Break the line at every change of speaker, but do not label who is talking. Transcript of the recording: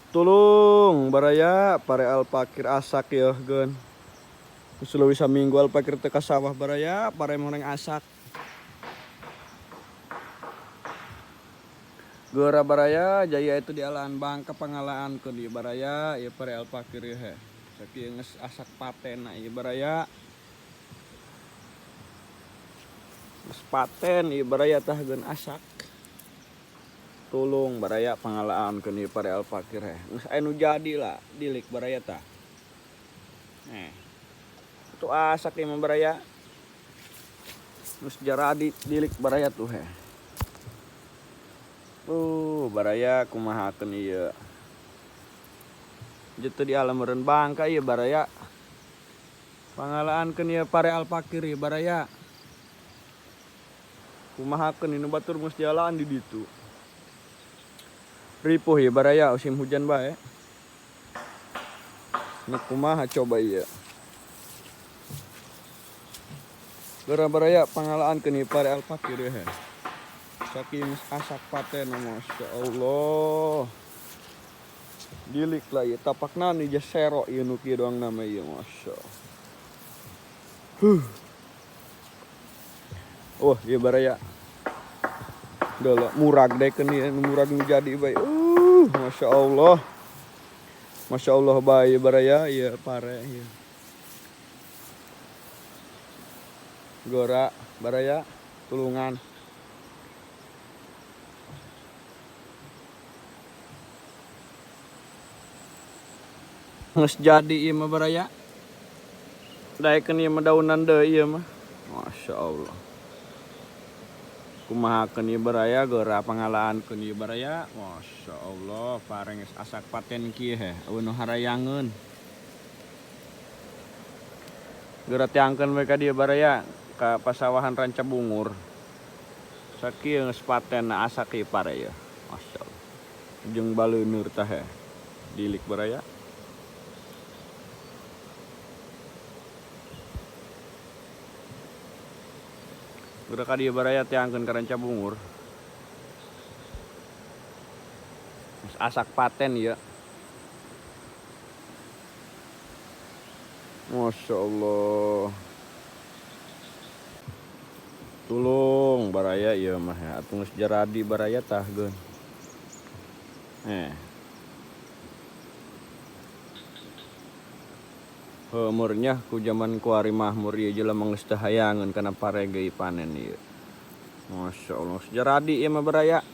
Tulung baraya pare alpakir asak ya gen. Sulawesi minggu alpakir teka sawah baraya pare moneng asak. Gora baraya jaya itu di alaan bangka pengalaan ke di baraya ya pare alpakir ya he. Saking nges asak paten na ya baraya. Nges paten ya baraya tah gen asak. Tulung baraya pengalaan ke ni pare alpakir he. Nges anu jadi lah dilik baraya tah. Itu asak ya baraya. Nges jaradi dilik baraya tuh he. Baraya kumahakeun ieu. Jitu di alam meureun bangka ieu baraya. Pangalaankeun ieu pare alpakir ieu baraya. Kumahakeun nu batur geus jalan di ditu. Ripuh ieu baraya musim hujan bae. Nu kumaha coba ieu. Gara baraya pangalaankeun ieu pare alpakir ieu he. Saking asak paten masya Allah. Dilik lah ya tapak nani aja serok ya nuki doang nama ya masya. Oh ya baraya. Udah murag deh kan ya murag jadi baik. Masya Allah. Masya Allah baik baraya ya pare ya. Gora baraya tulungan. Nges jadi ieu mah baraya. Daekeun ieu mah daunan deui ieu mah. Masya Allah. Kumahakeun ieu baraya geura pangalaankeun ieu baraya. Masya Allah pareng geus asak paten kieu he nu harayangeun. Geura tiangkeun we ka dieu baraya ka pasawahan Ranca Bungur. Sakieu geus patenna asak ieu pare ieu. Masya Allah. Jeung baleuneur tah he. Dilik baraya. Udah ka dieu baraya tiangkeun ka Ranca Bungur. Asak paten ya. Masya Allah. Tulung baraya ieu mah ya. Atuh geus jaradi baraya tah geun. Umurnya ku zaman kuari mahmur ieu jelema geus teu hayangeun kana pare geui panen ieu. Masya Allah. Jaradi ieu mah baraya.